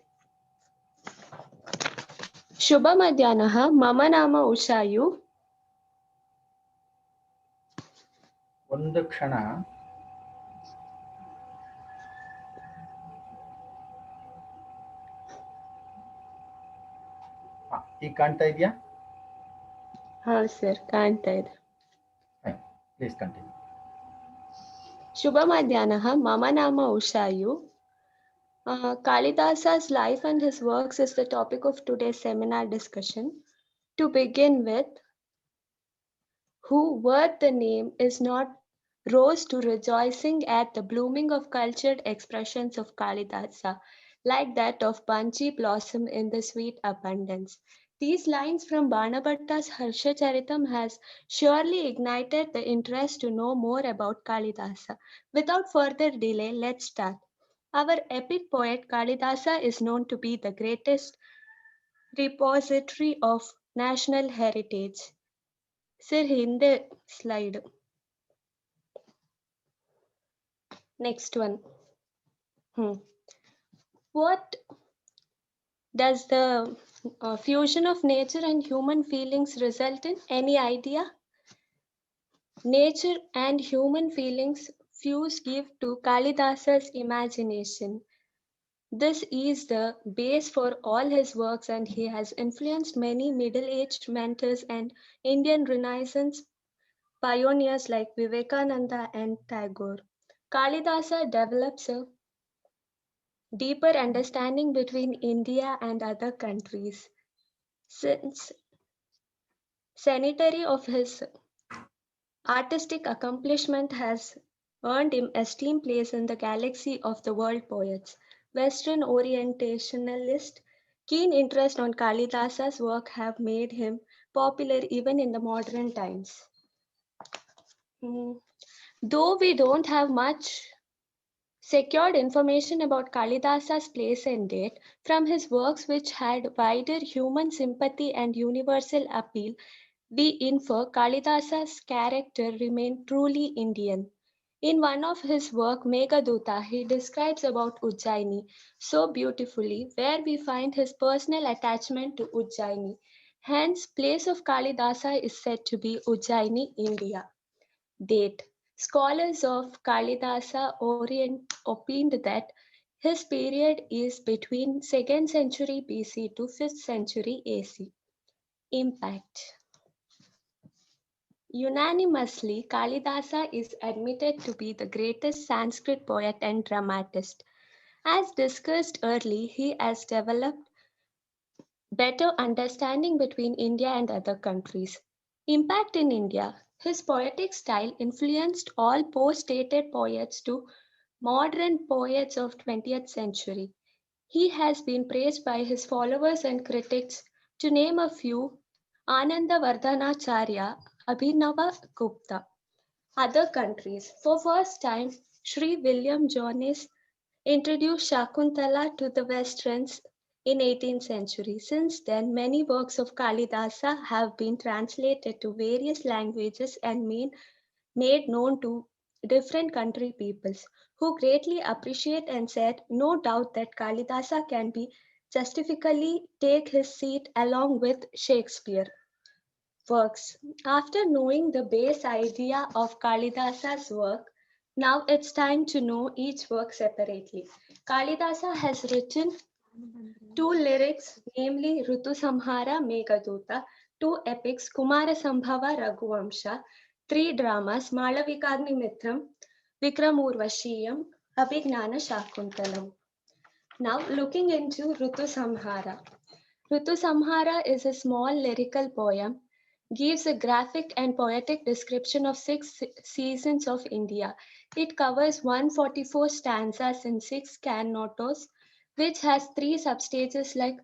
ಶುಭ ಮಧ್ಯಾಹ್ನ. ಮಮ ನಾಮ ಉಷಾಯು. ಒಂದು ಕ್ಷಣ. ಈಗ ಕಾಣ್ತಾ ಇದೆಯಾ? ಹಾ ಸರ್, ಕಾಣ್ತಾ ಇದೆ. Please continue. ಶುಭ ಮಧ್ಯಾಹ್ನ. ಮಮ ನಾಮ ಉಷಾಯು. Kalidasa's life and his works is the topic of today's seminar discussion. To begin with, who worth the name is not rose to rejoicing at the blooming of cultured expressions of Kalidasa, like that of Banchi blossom in the sweet abundance. These lines from Banabhatta's Harshacharitam has surely ignited the interest to know more about Kalidasa. Without further delay, let's start. Our epic poet Kalidasa is known to be the greatest repository of national heritage. Sir, hinde slide. Next one. What does the fusion of nature and human feelings result in? Any idea? Nature and human feelings fuse give to Kalidasa's imagination. This is the base for all his works, and he has influenced many middle-aged mentors and Indian Renaissance pioneers like Vivekananda and Tagore. Kalidasa develops a deeper understanding between India and other countries. Since centenary of his artistic accomplishment has earned him esteemed place in the galaxy of the world poets. Western orientationalist keen interest on Kalidasa's work have made him popular even in the modern times. Though we don't have much secured information about Kalidasa's place and date from his works which had wider human sympathy and universal appeal. We infer Kalidasa's character remained truly Indian. In one of his work, Meghaduta, he describes about Ujjaini so beautifully, where we find his personal attachment to Ujjaini. Hence, place of Kalidasa is said to be Ujjaini, India. Date. Scholars of Kalidasa opined that his period is between 2nd century BC to 5th century AC. Impact. Unanimously, Kalidasa is admitted to be the greatest Sanskrit poet and dramatist. As discussed early, he has developed better understanding between India and other countries. Impact in India. His poetic style influenced all post-dated poets to modern poets of 20th century. He has been praised by his followers and critics. To name a few, Ananda Vardhanacharya, Abhinava Gupta. Other countries. For first time, Sri William Jones introduced Shakuntala to the Westerns in 18th century. Since then, many works of Kalidasa have been translated to various languages and made known to different country peoples who greatly appreciate and said, no doubt that Kalidasa can be justifiably take his seat along with Shakespeare. Works. After knowing the base idea of Kalidasa's work, now it's time to know each work separately. Kalidasa has written 2 lyrics, namely Rutu Samhara, Meghaduta, 2 epics, Kumara Sambhava, Raghuvamsha, 3 dramas, Malavikagni Mithram, Vikramurvashiyam, Abhignana Shakuntalam. Now looking into Rutu Samhara. Rutu Samhara is a small lyrical poem, gives a graphic and poetic description of 6 seasons of India. It covers 144 stanzas in 6 cantos, which has 3 substages like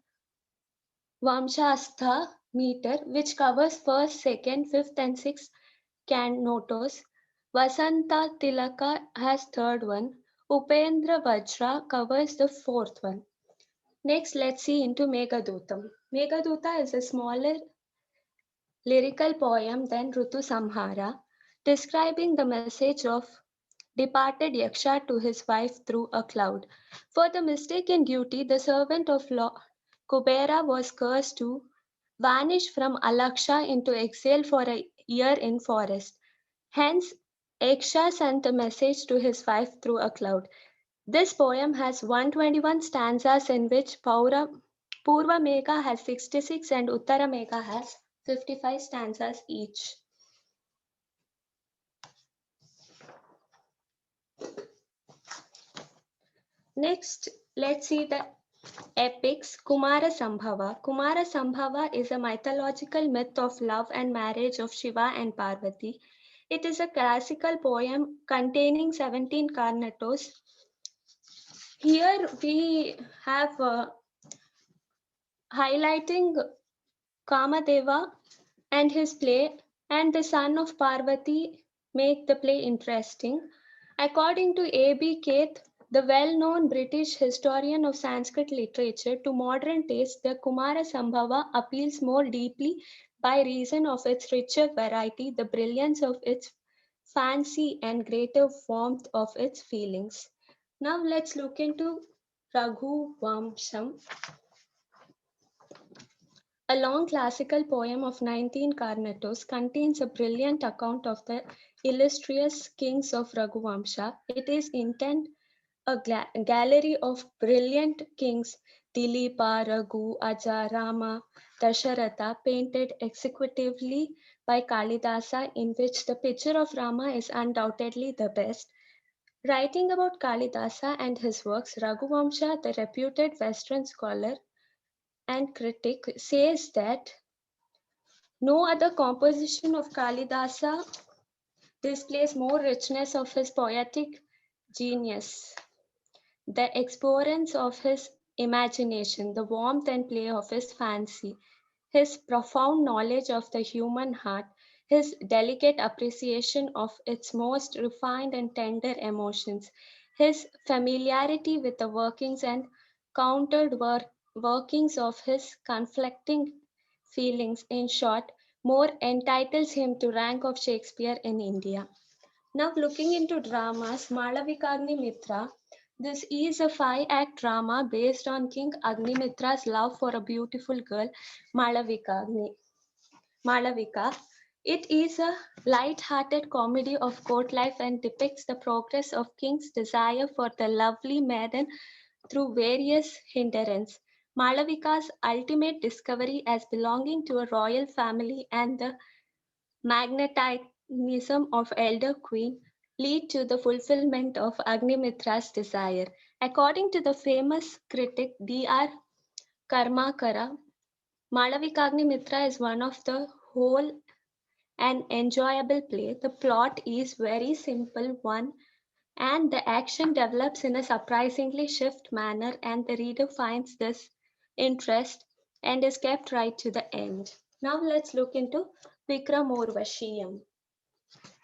Vamshastha meter, which covers 1st, 2nd, 5th, and 6th cantos. Vasanta Tilaka has 3rd one. Upendra Vajra covers the 4th one. Next, let's see into Meghadutam. Meghaduta is a smaller lyrical poem than Rutu Samhara, describing the message of departed Yaksha to his wife through a cloud. For the mistaken duty, the servant of Kubera was cursed to vanish from Alaksha into exile for a year in forest. Hence, Yaksha sent a message to his wife through a cloud. This poem has 121 stanzas in which Purva Megha has 66 and Uttara Megha has 55 stanzas each. Next, let's see the epics Kumara Sambhava. Kumara Sambhava is a mythological myth of love and marriage of Shiva and Parvati. It is a classical poem containing 17 cantos. Here we have highlighting Kamadeva and his play, and the son of Parvati make the play interesting. According to A.B. Keith, the well-known British historian of Sanskrit literature, to modern taste, the Kumara Sambhava appeals more deeply by reason of its richer variety, the brilliance of its fancy, and greater warmth of its feelings. Now let's look into Raghuvamsham. A long classical poem of 19 cantos contains a brilliant account of the illustrious kings of Raghuvamsha. It is intended a gallery of brilliant kings, Dilipa, Raghu, Aja, Rama, Dasharatha, painted executively by Kalidasa, in which the picture of Rama is undoubtedly the best. Writing about Kalidasa and his works, Raghuvamsha, the reputed Western scholar and critic, says that no other composition of Kalidasa displays more richness of his poetic genius, the exuberance of his imagination, the warmth and play of his fancy, his profound knowledge of the human heart, his delicate appreciation of its most refined and tender emotions, His familiarity with the workings and countered workings of his conflicting feelings, in short, more entitles him to rank of Shakespeare in India. Now looking into dramas, Malavika Mitra. This is a 5-act drama based on King Agnimitra's love for a beautiful girl, Malavika. Malavika. It is a light-hearted comedy of court life and depicts the progress of King's desire for the lovely maiden through various hindrances. Malavika's ultimate discovery as belonging to a royal family and the magnetism of elder queen lead to the fulfillment of Agnimitra's desire. According to the famous critic D.R. Karmakara, Malavikagni is one of the whole and enjoyable play. The plot is very simple one and the action develops in a surprisingly swift manner and the reader finds this interest and is kept right to the end. Now let's look into Vikram Urvashiyam.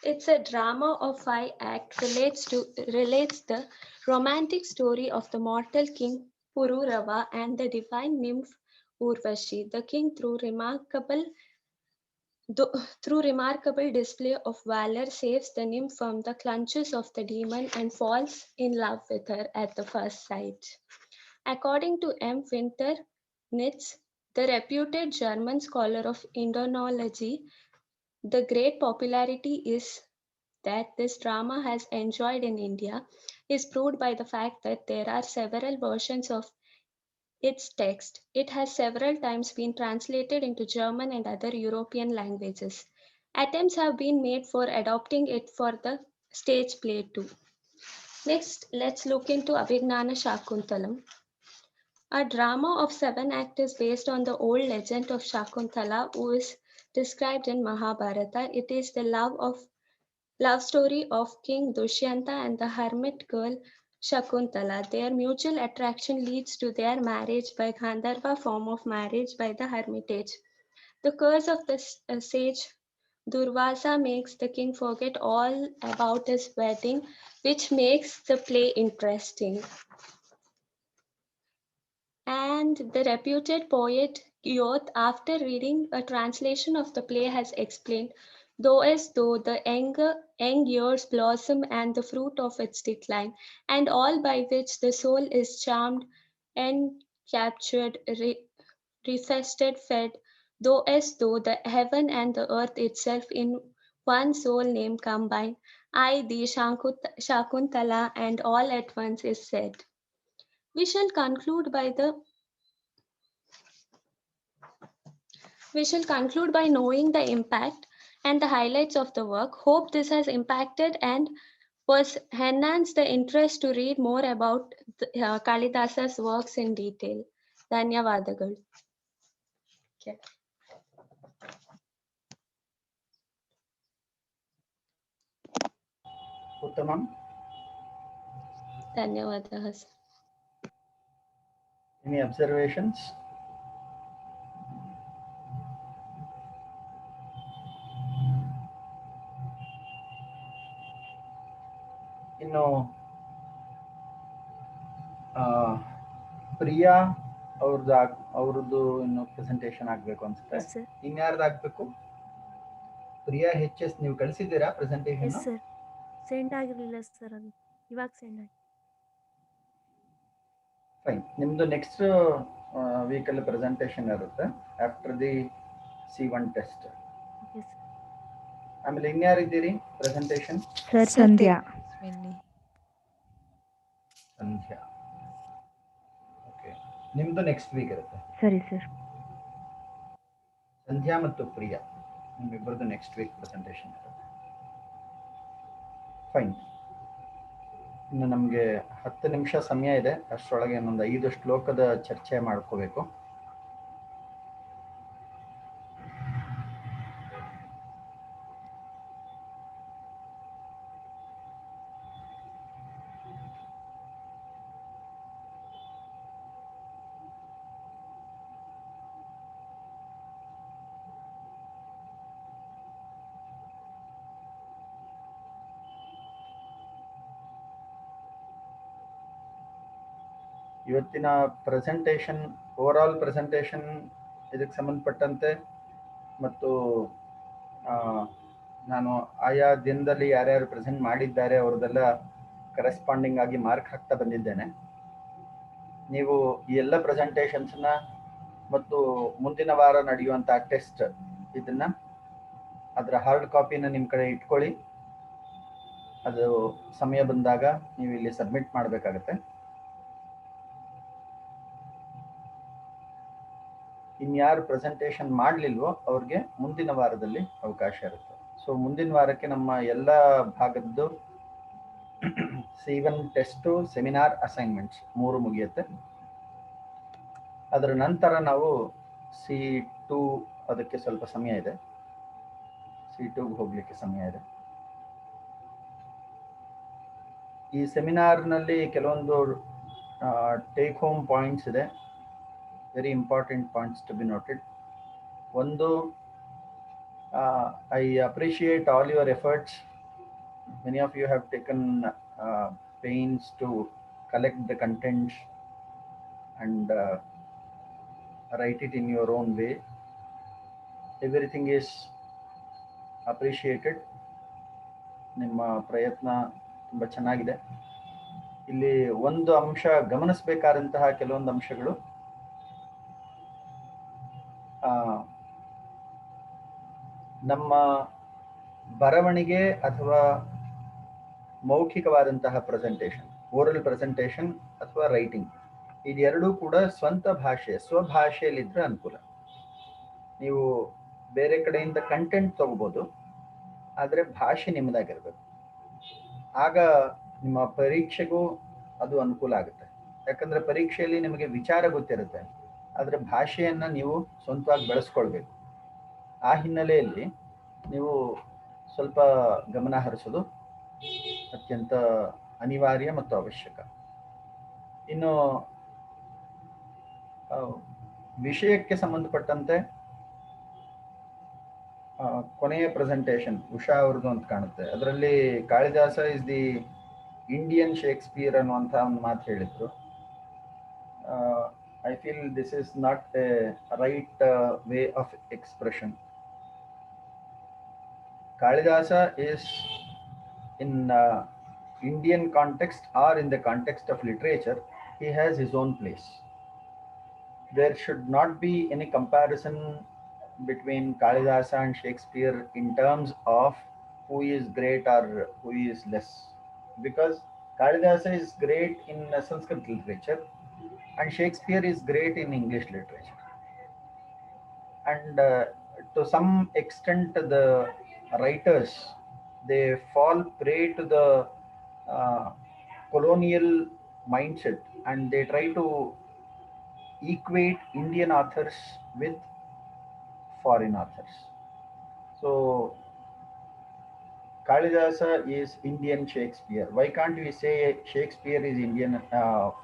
It's a drama of 5 acts relates the romantic story of the mortal king Pururava and the divine nymph Urvashi. The king through remarkable display of valor saves the nymph from the clutches of the demon and falls in love with her at the first sight. According to M. Winter Nitz, the reputed German scholar of Indonology, the great popularity is that this drama has enjoyed in India is proved by the fact that there are several versions of its text. It has several times been translated into German and other European languages. Attempts have been made for adopting it for the stage play too. Next, let's look into Abhignana Shakuntalam. A drama of 7 acts is based on the old legend of Shakuntala, who is described in Mahabharata. It is the love story of King Dushyanta and the hermit girl Shakuntala. Their mutual attraction leads to their marriage by Gandharva form of marriage by the hermitage. The curse of the sage Durvasa makes the king forget all about his wedding, which makes the play interesting. And the reputed poet Yoth, after reading a translation of the play, has explained, though as though the young years blossom and the fruit of its decline, and all by which the soul is charmed and captured, refested, fed, though as though the heaven and the earth itself in one soul name combine, I thee Shakuntala, and all at once is said. We shall conclude by knowing the impact and the highlights of the work. Hope this has impacted and was enhanced the interest to read more about Kalidasa's works in detail. Dhanyavadagal. Okay. Uttamam, Dhanyavadaha. any observations? ಇನ್ನು ಪ್ರಿಯಾ ಅವ್ರದ್ದು ಇನ್ನು presentation ಆಗ್ಬೇಕು ಅನ್ಸುತ್ತೆ. Yes sir. ಇನ್ಯಾರ್ದು ಆಗ್ಬೇಕು? Priya HS ನೀವು ಕಳಿಸಿದ್ದೀರಾ presentation? Yes sir, send ಆಗಿರಲಿಲ್ಲ sir, ಅದು ಇವಾಗ ಸೆಂಡ್ ಆಗಿ. ಫೈನ್, ನಿಮ್ದು ನೆಕ್ಸ್ಟ್ ವೀಕಲ್ಲಿ ಪ್ರೆಸೆಂಟೇಶನ್ ಇರುತ್ತೆ after the C1 test. Okay sir. ಆಮೇಲೆ ಇನ್ಯಾರಿದ್ದೀರಿ ಪ್ರೆಸೆಂಟೇಶನ್? ಸರ್ ಸಂಧ್ಯಾ. ಸಂಧ್ಯಾ. ಓಕೆ, ನಿಮ್ದು ನೆಕ್ಸ್ಟ್ ವೀಕ್ ಇರುತ್ತೆ. ಸರಿ ಸರ್. ಸಂಧ್ಯಾ ಮತ್ತು ಪ್ರಿಯಾ ನಿಮ್ಮಿಬ್ಬರದು ನೆಕ್ಸ್ಟ್ ವೀಕ್ ಪ್ರೆಸೆಂಟೇಶನ್ ಇರುತ್ತೆ. ಫೈನ್, ಇನ್ನು ನಮಗೆ 10 ನಿಮಿಷ ಸಮಯ ಇದೆ. ಅಷ್ಟರೊಳಗೆ ಇನ್ನೊಂದು 5 ಶ್ಲೋಕದ ಚರ್ಚೆ ಮಾಡ್ಕೋಬೇಕು. ಇವತ್ತಿನ ಪ್ರೆಸೆಂಟೇಷನ್, ಓವರಾಲ್ ಪ್ರೆಸೆಂಟೇಷನ್ ಇದಕ್ಕೆ ಸಂಬಂಧಪಟ್ಟಂತೆ ಮತ್ತು ನಾನು ಆಯಾ ದಿನದಲ್ಲಿ ಯಾರ್ಯಾರು ಪ್ರೆಸೆಂಟ್ ಮಾಡಿದ್ದಾರೆ ಅವ್ರದ್ದೆಲ್ಲ ಕರೆಸ್ಪಾಂಡಿಂಗ್ ಆಗಿ ಮಾರ್ಕ್ ಹಾಕ್ತಾ ಬಂದಿದ್ದೇನೆ. ನೀವು ಈ ಎಲ್ಲ ಪ್ರೆಸೆಂಟೇಷನ್ಸ್ನ ಮತ್ತು ಮುಂದಿನ ವಾರ ನಡೆಯುವಂಥ ಟೆಸ್ಟ್ ಇದನ್ನ ಅದರ ಹಾರ್ಡ್ ಕಾಪಿನ ನಿಮ್ಮ ಕಡೆ ಇಟ್ಕೊಳ್ಳಿ. ಅದು ಸಮಯ ಬಂದಾಗ ನೀವು ಇಲ್ಲಿ ಸಬ್ಮಿಟ್ ಮಾಡಬೇಕಾಗತ್ತೆ. ಇನ್ಯಾರು ಪ್ರೆಸೆಂಟೇಷನ್ ಮಾಡಲಿಲ್ವೋ ಅವ್ರಿಗೆ ಮುಂದಿನ ವಾರದಲ್ಲಿ ಅವಕಾಶ ಇರುತ್ತೆ. ಸೊ ಮುಂದಿನ ವಾರಕ್ಕೆ ನಮ್ಮ ಎಲ್ಲ ಭಾಗದ್ದು C1 ಟೆಸ್ಟು, ಸೆಮಿನಾರ್, ಅಸೈನ್ಮೆಂಟ್ಸ್ 3 ಮುಗಿಯುತ್ತೆ. ಅದರ ನಂತರ ನಾವು C2 ಅದಕ್ಕೆ ಸ್ವಲ್ಪ ಸಮಯ ಇದೆ. C2ಗೆ ಹೋಗ್ಲಿಕ್ಕೆ ಸಮಯ ಇದೆ. ಈ ಸೆಮಿನಾರ್ನಲ್ಲಿ ಕೆಲವೊಂದು ಟೇಕ್ ಹೋಮ್ ಪಾಯಿಂಟ್ಸ್ ಇದೆ. Very important points to be noted. One, I appreciate all your efforts. Many of you have taken pains to collect the contents and write it in your own way. Everything is appreciated. ನಿಮ್ಮ ಪ್ರಯತ್ನ ತುಂಬ ಚೆನ್ನಾಗಿದೆ. ಇಲ್ಲಿ ಒಂದು ಅಂಶ ಗಮನಿಸಬೇಕಾದಂತಹ ಕೆಲವೊಂದು ಅಂಶಗಳು, ನಮ್ಮ ಬರವಣಿಗೆ ಅಥವಾ ಮೌಖಿಕವಾದಂತಹ ಪ್ರೆಸೆಂಟೇಷನ್, ಓರಲ್ ಪ್ರೆಸೆಂಟೇಷನ್ ಅಥವಾ ರೈಟಿಂಗ್, ಇದೆರಡೂ ಕೂಡ ಸ್ವಂತ ಭಾಷೆ, ಸ್ವಭಾಷೆಯಲ್ಲಿದ್ದರೆ ಅನುಕೂಲ. ನೀವು ಬೇರೆ ಕಡೆಯಿಂದ ಕಂಟೆಂಟ್ ತಗೋಬೋದು, ಆದರೆ ಭಾಷೆ ನಿಮ್ಮದಾಗಿರ್ಬೇಕು. ಆಗ ನಿಮ್ಮ ಪರೀಕ್ಷೆಗೂ ಅದು ಅನುಕೂಲ ಆಗುತ್ತೆ. ಯಾಕಂದರೆ ಪರೀಕ್ಷೆಯಲ್ಲಿ ನಿಮಗೆ ವಿಚಾರ ಗೊತ್ತಿರುತ್ತೆ, ಆದರೆ ಭಾಷೆಯನ್ನು ನೀವು ಸ್ವಂತವಾಗಿ ಬೆಳೆಸ್ಕೊಳ್ಬೇಕು. ಆ ಹಿನ್ನೆಲೆಯಲ್ಲಿ ನೀವು ಸ್ವಲ್ಪ ಗಮನ ಹರಿಸೋದು ಅತ್ಯಂತ ಅನಿವಾರ್ಯ ಮತ್ತು ಅವಶ್ಯಕ. ಇನ್ನು ವಿಷಯಕ್ಕೆ ಸಂಬಂಧಪಟ್ಟಂತೆ ಕೊನೆಯ ಪ್ರೆಸೆಂಟೇಷನ್ ಉಷಾ ಅವ್ರದ್ದು ಅಂತ ಕಾಣುತ್ತೆ. ಅದರಲ್ಲಿ Kalidasa is the Indian Shakespeare ಅನ್ನುವಂಥ ಒಂದು ಮಾತು ಹೇಳಿದ್ರು. I feel this is not a right way of expression. Kalidasa is in Indian context or in the context of literature, he has his own place. There should not be any comparison between Kalidasa and Shakespeare in terms of who is great or who is less, because Kalidasa is great in Sanskrit literature and Shakespeare is great in English literature. And to some extent, the writers, they fall prey to the colonial mindset and they try to equate Indian authors with foreign authors. So Kalidasa is Indian Shakespeare. Why can't we say Shakespeare is Indian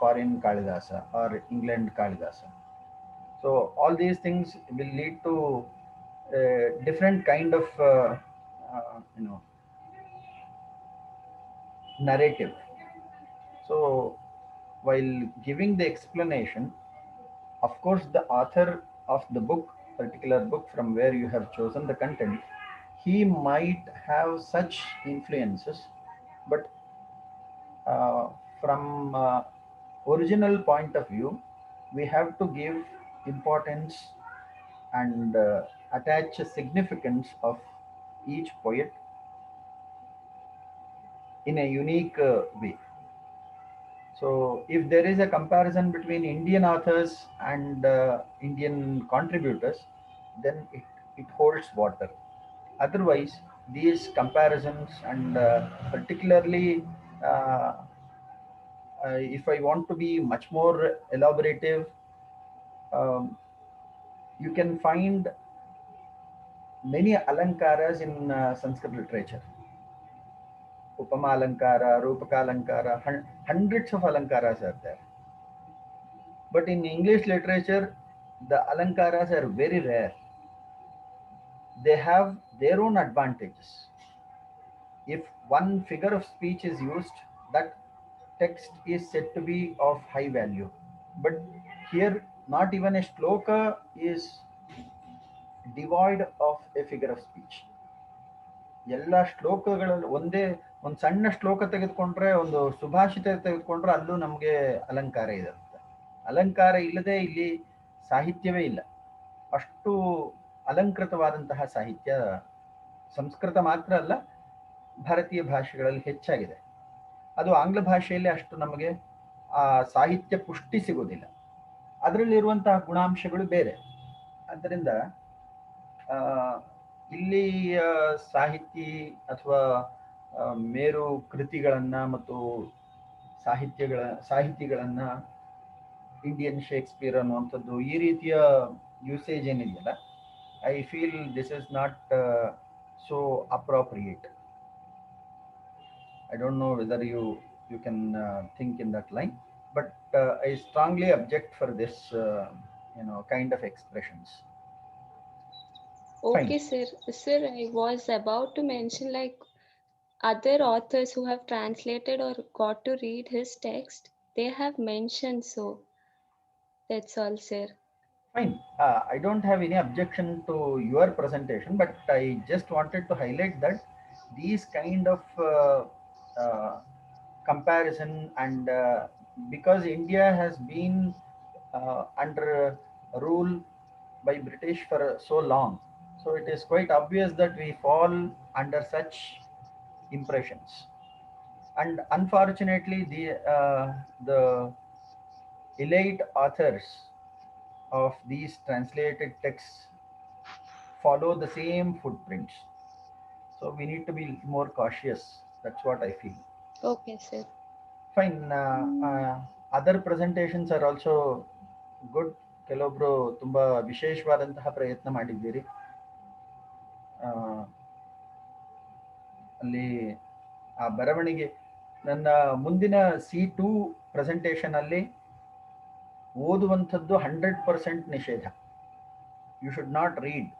foreign Kalidasa or England Kalidasa? So all these things will lead to a different kind of narrative. So while giving the explanation, of course the author of the book, particular book from where you have chosen the content, he might have such influences, but from original point of view, we have to give importance and attach a significance of each poet in a unique way. So if there is a comparison between Indian authors and Indian contributors, then it holds water. Otherwise, these comparisons and particularly if I want to be much more elaborative, you can find many alankaras in Sanskrit literature. Upama alankara, Rupaka alankara, hundreds of alankaras are there. But in English literature, the alankaras are very rare. They have their own advantages. If one figure of speech is used, that text is said to be of high value. but here not even a shloka is devoid of a figure of speech. ಎಲ್ಲ ಶ್ಲೋಕಗಳಲ್ಲಿ ಒಂದು ಸಣ್ಣ ಶ್ಲೋಕ ತೆಗೆದುಕೊಂಡ್ರೆ, ಒಂದು ಸುಭಾಷಿತ ತೆಗೆದುಕೊಂಡ್ರೆ ಅಲ್ಲೂ ನಮಗೆ ಅಲಂಕಾರ ಇರುತ್ತೆ. ಅಲಂಕಾರ ಇಲ್ಲದೆ ಇಲ್ಲಿ ಸಾಹಿತ್ಯವೇ ಇಲ್ಲ. ಅಷ್ಟು ಅಲಂಕೃತವಾದಂತಹ ಸಾಹಿತ್ಯ ಸಂಸ್ಕೃತ ಮಾತ್ರ ಅಲ್ಲ, ಭಾರತೀಯ ಭಾಷೆಗಳಲ್ಲಿ ಹೆಚ್ಚಾಗಿದೆ. ಅದು ಆಂಗ್ಲ ಭಾಷೆಯಲ್ಲಿ ಅಷ್ಟು ನಮಗೆ ಆ ಸಾಹಿತ್ಯ ಪುಷ್ಟಿ ಸಿಗೋದಿಲ್ಲ. ಅದರಲ್ಲಿರುವಂತಹ ಗುಣಾಂಶಗಳು ಬೇರೆ. ಆದ್ದರಿಂದ ಇಲ್ಲಿ ಅಥವಾ ಮೇರು ಕೃತಿಗಳನ್ನ ಮತ್ತು ಸಾಹಿತಿಗಳನ್ನ ಇಂಡಿಯನ್ ಶೇಕ್ಸ್ಪಿಯರ್ ಅನ್ನುವಂಥದ್ದು ಈ ರೀತಿಯ ಯೂಸೇಜ್ ಏನಿದೆಯಲ್ಲ, I feel this is not so appropriate. I don't know whether you can think in that line, but I strongly object for this kind of expressions. Okay, sir, I was about to mention like other authors who have translated or got to read his text, they have mentioned, so that's all, sir. Fine. I don't have any objection to your presentation, but I just wanted to highlight that these kind of comparison, and because India has been under rule by British for so long, so it is quite obvious that we fall under such impressions. And unfortunately, the elite authors of these translated texts follow the same footprints. So we need to be more cautious. That's what I feel. Okay, sir. Fine. Other presentations are also good. ಕೆಲವೊಬ್ರು ತುಂಬಾ ವಿಶೇಷವಾದಂತಹ ಪ್ರಯತ್ನ ಮಾಡಿದ್ದೀರಿ. ಅಲ್ಲಿ ಆ ಬರವಣಿಗೆ, ನನ್ನ ಮುಂದಿನ C2 ಪ್ರೆಸೆಂಟೇಷನ್ ಅಲ್ಲಿ ಓದುವಂಥದ್ದು 100% ನಿಷೇಧ. You should not read.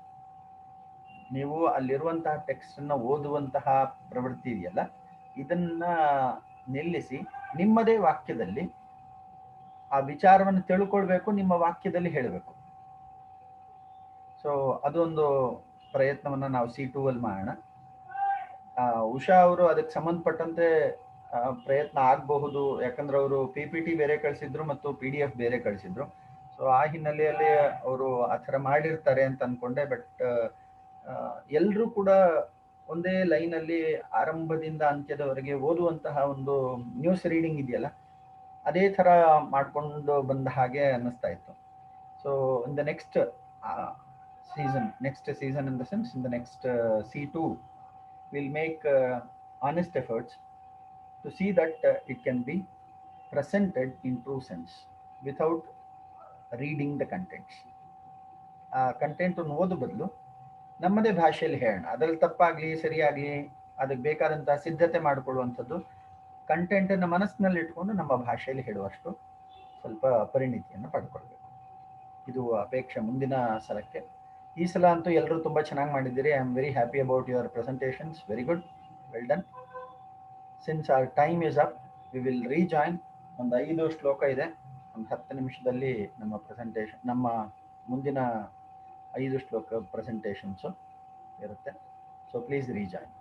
ನೀವು ಅಲ್ಲಿರುವಂತಹ ಟೆಕ್ಸ್ಟ್ ಅನ್ನ ಓದುವಂತಹ ಪ್ರವೃತ್ತಿ ಇದೆಯಲ್ಲ, ಇದನ್ನ ನಿಲ್ಲಿಸಿ ನಿಮ್ಮದೇ ವಾಕ್ಯದಲ್ಲಿ ಆ ವಿಚಾರವನ್ನು ತಿಳ್ಕೊಳ್ಬೇಕು, ನಿಮ್ಮ ವಾಕ್ಯದಲ್ಲಿ ಹೇಳಬೇಕು. ಸೊ ಅದೊಂದು ಪ್ರಯತ್ನವನ್ನ ನಾವು C2 ಅಲ್ಲಿ ಮಾಡೋಣ. ಉಷಾ ಅವರು ಅದಕ್ಕೆ ಸಂಬಂಧಪಟ್ಟಂತೆ ಪ್ರಯತ್ನ ಆಗಬಹುದು, ಯಾಕಂದ್ರೆ ಅವರು PPT ಬೇರೆ ಕಳಿಸಿದ್ರು ಮತ್ತು PDF ಬೇರೆ ಕಳಿಸಿದ್ರು. ಸೊ ಆ ಹಿನ್ನೆಲೆಯಲ್ಲಿ ಅವರು ಆ ಥರ ಮಾಡಿರ್ತಾರೆ ಅಂತ ಅನ್ಕೊಂಡೆ. ಬಟ್ ಎಲ್ಲರೂ ಕೂಡ ಒಂದೇ ಲೈನ್ ಅಲ್ಲಿ ಆರಂಭದಿಂದ ಅಂತ್ಯದವರೆಗೆ ಓದುವಂತಹ ಒಂದು ನ್ಯೂಸ್ ರೀಡಿಂಗ್ ಇದೆಯಲ್ಲ, ಅದೇ ಥರ ಮಾಡ್ಕೊಂಡು ಬಂದ ಹಾಗೆ ಅನ್ನಿಸ್ತಾ ಇತ್ತು. So in the next season in the sense, in the next C2, we'll make honest efforts to see that it can be presented in true sense without reading the contents. Content ಅನ್ನು ಓದು ಬದಲು ನಮ್ಮದೇ ಭಾಷೆಯಲ್ಲಿ ಹೇಳೋಣ. ಅದರಲ್ಲಿ ತಪ್ಪಾಗ್ಲಿ ಸರಿಯಾಗ್ಲಿ ಅದಕ್ಕೆ ಬೇಕಾದಂತಹ ಸಿದ್ಧತೆ ಮಾಡಿಕೊಳ್ಳುವಂಥದ್ದು, ಕಂಟೆಂಟ್ ಅನ್ನು ಮನಸ್ಸಿನಲ್ಲಿ ಇಟ್ಕೊಂಡು ನಮ್ಮ ಭಾಷೆಯಲ್ಲಿ ಹೇಳುವಷ್ಟು ಸ್ವಲ್ಪ ಪರಿಣಿತಿಯನ್ನು ಪಡ್ಕೊಳ್ಬೇಕು. ಇದು ಅಪೇಕ್ಷೆ ಮುಂದಿನ ಸಲಕ್ಕೆ. ಈ ಸಲ ಅಂತೂ ಎಲ್ಲರೂ ತುಂಬಾ ಚೆನ್ನಾಗಿ ಮಾಡಿದ್ದೀರಿ. I am very happy about your presentations. Very good, well done. Since our time is up, we will rejoin. ಒಂದು 5 ಶ್ಲೋಕ ಇದೆ, ಒಂದು 10 ನಿಮಿಷದಲ್ಲಿ ನಮ್ಮ ಮುಂದಿನ 5 ಶ್ಲೋಕ ಪ್ರೆಸೆಂಟೇಷನ್ಸು ಇರುತ್ತೆ. So please rejoin.